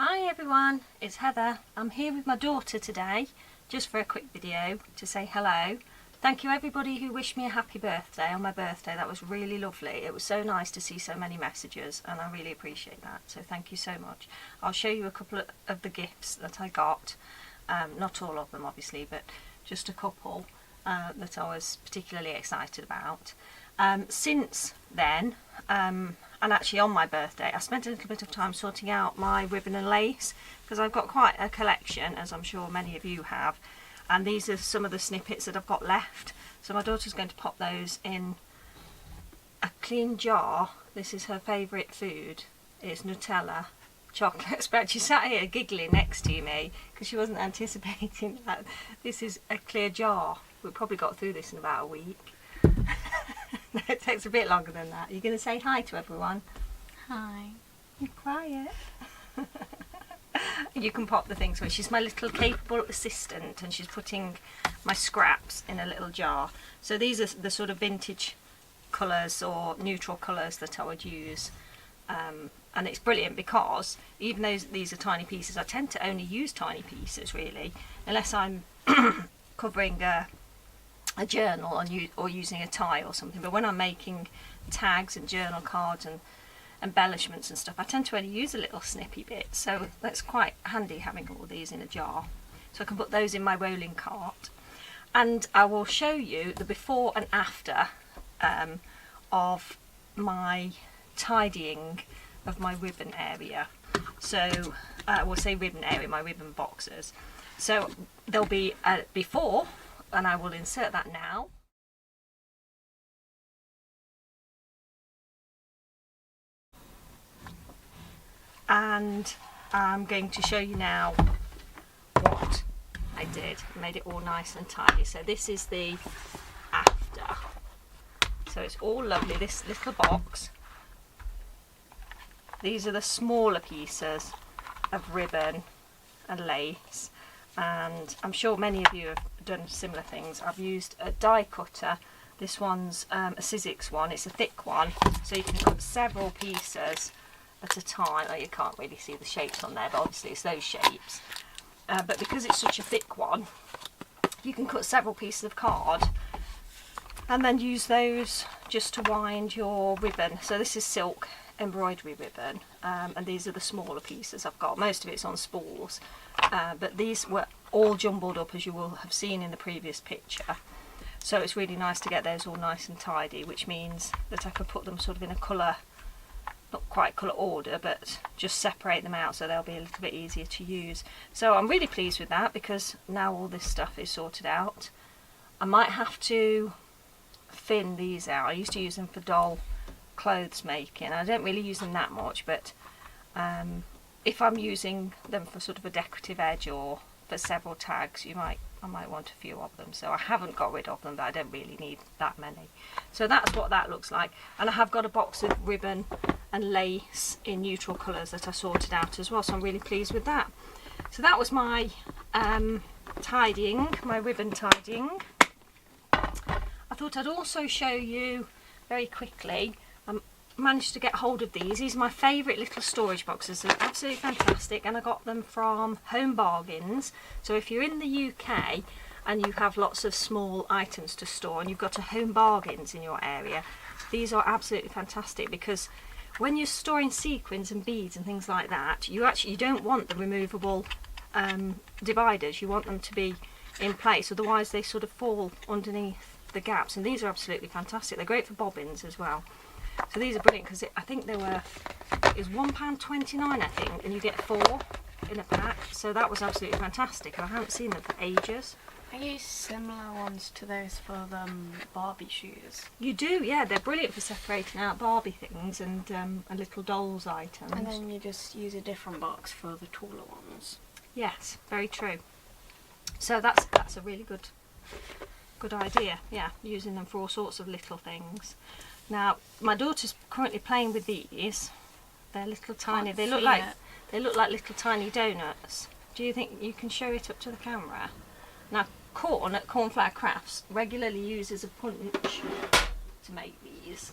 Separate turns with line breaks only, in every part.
Hi everyone, it's Heather. I'm here with my daughter today, just for a quick video to say hello. Thank you everybody who wished me a happy birthday on my birthday. That was really lovely. It was so nice to see so many messages and I really appreciate that. So thank you so much. I'll show you a couple of the gifts that I got. Not all of them obviously, but just a couple that I was particularly excited about. Since then, and actually on my birthday, I spent a little bit of time sorting out my ribbon and lace because I've got quite a collection, as I'm sure many of you have, and these are some of the snippets that I've got left. So my daughter's going to pop those in a clean jar. This is her favourite food. It's Nutella chocolate spread. She sat here giggling next to me because she wasn't anticipating that. This is a clear jar. We probably got through this in about a week. No, it takes a bit longer than that. You're going to say hi to everyone?
Hi.
Be quiet. You can pop the things away. She's my little capable assistant and she's putting my scraps in a little jar. So these are the sort of vintage colours or neutral colours that I would use. And it's brilliant because even though these are tiny pieces, I tend to only use tiny pieces really, unless I'm covering a journal or using a tie or something. But when I'm making tags and journal cards and embellishments and stuff, I tend to only use a little snippy bit, so that's quite handy having all these in a jar. So I can put those in my rolling cart, and I will show you the before and after of my tidying of my ribbon area. So we'll say ribbon area, my ribbon boxes. So there'll be a before, and I will insert that now. And I'm going to show you now what I did. I made it all nice and tidy. So this is the after. So it's all lovely, this little box. These are the smaller pieces of ribbon and lace. And I'm sure many of you have done similar things. I've used a die cutter. This one's a Sizzix one. It's a thick one, so you can cut several pieces at a time. Oh, you can't really see the shapes on there, but obviously it's those shapes. But because it's such a thick one, you can cut several pieces of card and then use those just to wind your ribbon. So this is silk embroidery ribbon, and these are the smaller pieces I've got. Most of it's on spools, but these were all jumbled up, as you will have seen in the previous picture. So it's really nice to get those all nice and tidy, which means that I could put them sort of in a colour, not quite colour order, but just separate them out so they'll be a little bit easier to use. So I'm really pleased with that because now all this stuff is sorted out. I might have to thin these out. I used to use them for doll clothes making. I don't really use them that much, but if I'm using them for sort of a decorative edge or for several tags, I might want a few of them. So I haven't got rid of them, but I don't really need that many. So that's what that looks like. And I have got a box of ribbon and lace in neutral colours that I sorted out as well, so I'm really pleased with that. So that was my tidying, my ribbon tidying. I thought I'd also show you very quickly, managed to get hold of these. These are my favourite little storage boxes. They're absolutely fantastic, and I got them from Home Bargains. So if you're in the UK and you have lots of small items to store and you've got a Home Bargains in your area, these are absolutely fantastic because when you're storing sequins and beads and things like that, you don't want the removable dividers. You want them to be in place, otherwise they sort of fall underneath the gaps, and these are absolutely fantastic. They're great for bobbins as well. So these are brilliant because I think it was £1.29 I think, and you get 4 in a pack. So that was absolutely fantastic. I haven't seen them for ages.
I use similar ones to those for the Barbie shoes.
You do, yeah. They're brilliant for separating out Barbie things and little dolls items.
And then you just use a different box for the taller ones.
Yes, very true. So that's a really good idea. Yeah, using them for all sorts of little things. Now my daughter's currently playing with these. They're little tiny. They look like little tiny donuts. Do you think you can show it up to the camera? Now Corn at Cornflower Crafts regularly uses a punch to make these.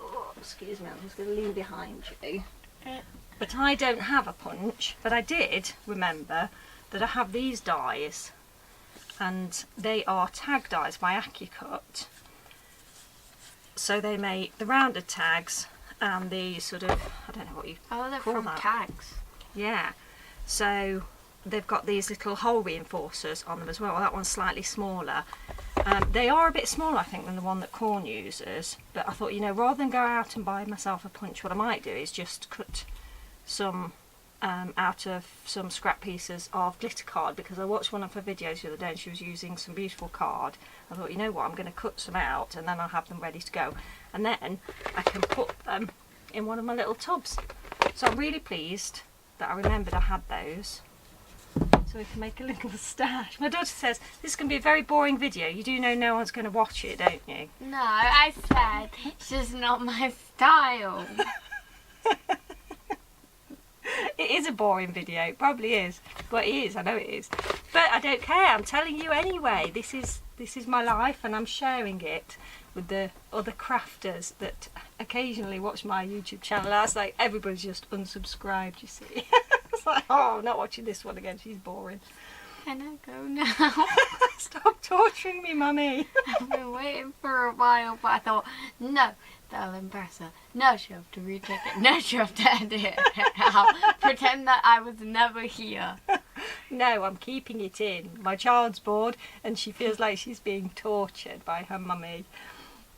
Oh, excuse me, I'm just going to lean behind you. But I don't have a punch, but I did remember that I have these dies, and they are tag dies by AccuCut. So they make the rounded tags and the sort of, I don't know what you
Oh, they're
call
from
that.
tags.
Yeah, so they've got these little hole reinforcers on them as well. That one's slightly smaller. They are a bit smaller, I think, than the one that Corn uses, but I thought, you know, rather than go out and buy myself a punch, what I might do is just cut some out of some scrap pieces of glitter card, because I watched one of her videos the other day and she was using some beautiful card. I thought, you know what, I'm going to cut some out and then I'll have them ready to go, and then I can put them in one of my little tubs. So I'm really pleased that I remembered I had those, so we can make a little stash. My daughter says this is going to be a very boring video. You do know no one's going to watch it, don't you?
No, I said it's just not my style.
It is a boring video, it probably is. But it is, I know it is. But I don't care, I'm telling you anyway. This is my life and I'm sharing it with the other crafters that occasionally watch my YouTube channel. That's like everybody's just unsubscribed, you see. It's like, oh, I'm not watching this one again, she's boring.
Can I go now?
Stop torturing me, Mummy.
I've been waiting for a while, but I thought, no, that'll impress her. No, she'll have to retake it. No, she'll have to edit it out. Pretend that I was never here.
No, I'm keeping it in. My child's bored and she feels like she's being tortured by her mummy.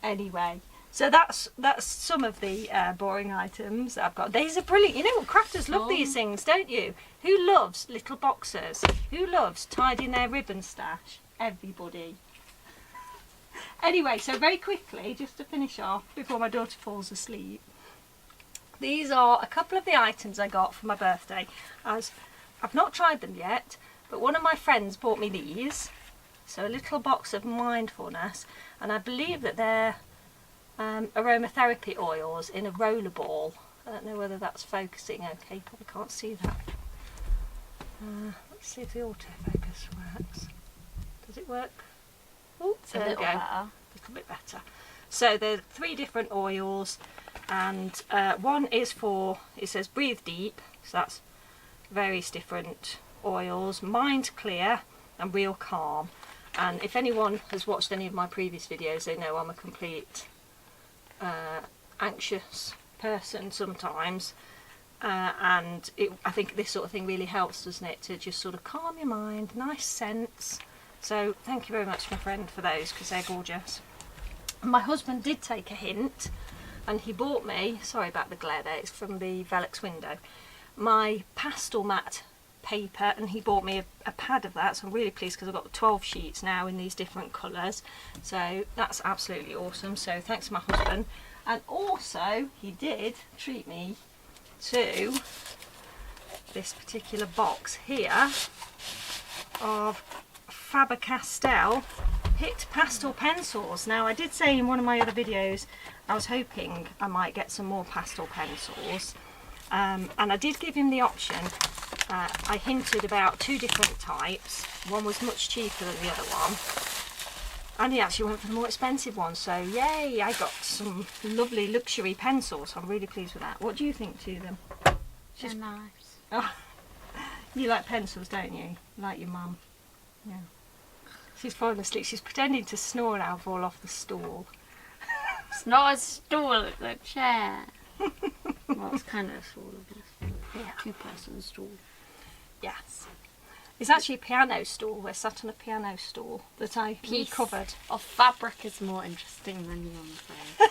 Anyway, so that's some of the boring items that I've got. These are brilliant. You know what, crafters love these things, don't you? Who loves little boxes? Who loves tidying their ribbon stash? Everybody. Anyway, so very quickly, just to finish off before my daughter falls asleep, these are a couple of the items I got for my birthday. As I've not tried them yet, but one of my friends bought me these. So a little box of mindfulness, and I believe that they're aromatherapy oils in a roller ball. I don't know whether that's focusing okay, probably can't see that. Let's see if the autofocus works. Does it work? Oh, there we go. A little bit better. So there are 3 different oils, and one is for, it says breathe deep, so that's various different oils, mind clear and real calm. And if anyone has watched any of my previous videos, they know I'm a complete anxious person sometimes, and I think this sort of thing really helps, doesn't it, to just sort of calm your mind. Nice scents. So thank you very much, my friend, for those, because they're gorgeous. My husband did take a hint and he bought me, sorry about the glare there, it's from the Velux window, my pastel matte paper, and he bought me a pad of that, so I'm really pleased because I've got 12 sheets now in these different colours, so that's absolutely awesome. So thanks to my husband. And also he did treat me to this particular box here of Faber Castell Pitt pastel pencils. Now I did say in one of my other videos I was hoping I might get some more pastel pencils, and I did give him the option. I hinted about 2 different types. One was much cheaper than the other one, and he actually went for the more expensive one, so yay, I got some lovely luxury pencils. I'm really pleased with that. What do you think to them?
They're nice.
Oh, you like pencils, don't you? Like your mum. Yeah. She's fallen asleep. She's pretending to snore now and fall off the stool.
It's not a stool, it's a chair. Well, it's kind of a stool, I guess.
Yeah.
2-person stool.
Yes. It's actually a piano stool. We're sat on a piano stool that I
Piece
recovered.
of fabric is more interesting than you, I'm afraid.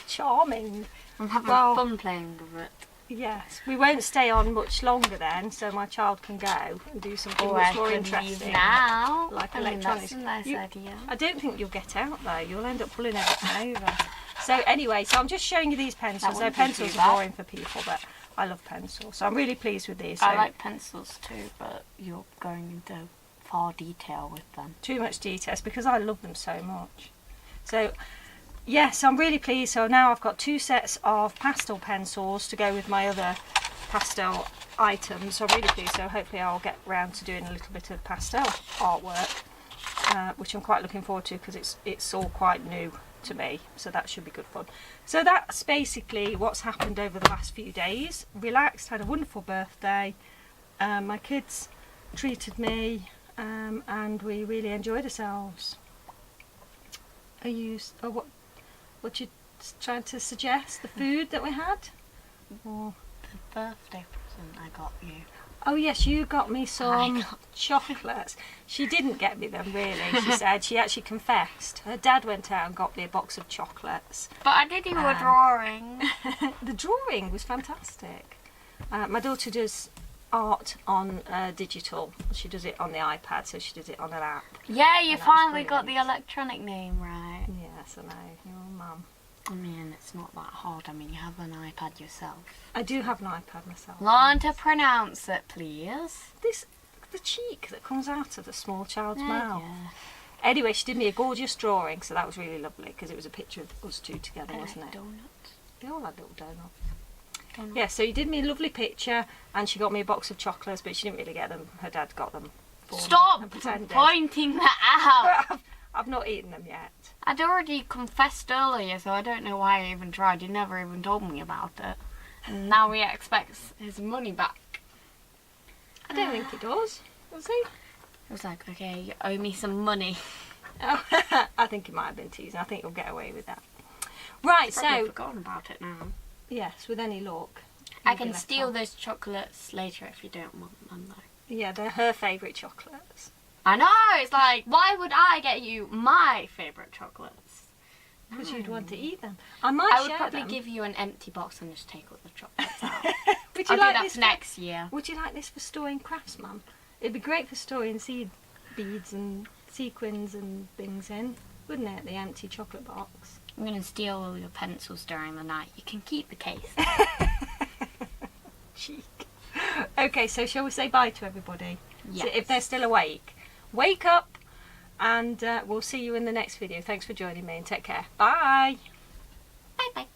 Charming.
I'm having fun playing with it.
Yes. We won't stay on much longer then, so my child can go and do something much more interesting.
Now.
Like
I mean,
electronics.
that's a nice idea.
I don't think you'll get out though. You'll end up pulling everything over. So anyway, so I'm just showing you these pencils. So pencils are boring for people, but I love pencils. So I'm really pleased with these. So
I like pencils too, but you're going into far detail with them.
Too much details because I love them so much. So yes, I'm really pleased. So now I've got 2 sets of pastel pencils to go with my other pastel items. So I'm really pleased. So hopefully I'll get round to doing a little bit of pastel artwork, which I'm quite looking forward to because it's all quite new to me, so that should be good fun. So that's basically what's happened over the last few days. Relaxed, had a wonderful birthday. My kids treated me, and we really enjoyed ourselves. What you trying to suggest? The food that we had? Or
The birthday present I got you.
oh yes, you got me some chocolates. She didn't get me them really, she said. She actually confessed. Her dad went out and got me a box of chocolates.
But I did you a drawing.
The drawing was fantastic. My daughter does art on digital. She does it on the iPad, so she does it on an app.
Yeah, you
And that was
finally got the
brilliant.
electronic name right.
Yes, I know. Your mum.
I mean, it's not that hard. I mean, you have an iPad yourself.
I do have an iPad myself.
Learn to pronounce it, please.
The cheek that comes out of the small child's
Yeah,
mouth.
yeah.
Anyway, she did me a gorgeous drawing, so that was really lovely because it was a picture of us two together, wasn't it?
Donuts.
They all had little donuts. Yeah, so you did me a lovely picture, and she got me a box of chocolates, but she didn't really get them. Her dad got them for me
Stop
and pretended.
pointing that out.
I've not eaten them yet.
I'd already confessed earlier, so I don't know why I even tried. He never even told me about it. And now he expects his money back.
I don't think he does. Does he?
It was like, okay, you owe me some money.
Oh, I think he might have been teasing. I think he'll get away with that. Right,
Probably
so
forgotten about it now.
yes, with any luck,
I
he'll be
can
let
steal
off.
those chocolates later if you don't want them though.
Yeah, they're her favourite chocolates.
I know, it's like, why would I get you my favourite chocolates?
Because you'd want to eat them. I might
I would
share
probably
them.
give you an empty box and just take all the chocolates out.
Would
I'll
you like
do that
this
for next year.
Would you like this for storing crafts, Mum? It'd be great for storing seed beads and sequins and things in, wouldn't it? The empty chocolate box.
I'm going to steal all your pencils during the night. You can keep the case.
Cheek. Okay, so shall we say bye to everybody?
Yes.
So if they're still awake, wake up, and we'll see you in the next video. Thanks for joining me, and take care. Bye.
Bye bye.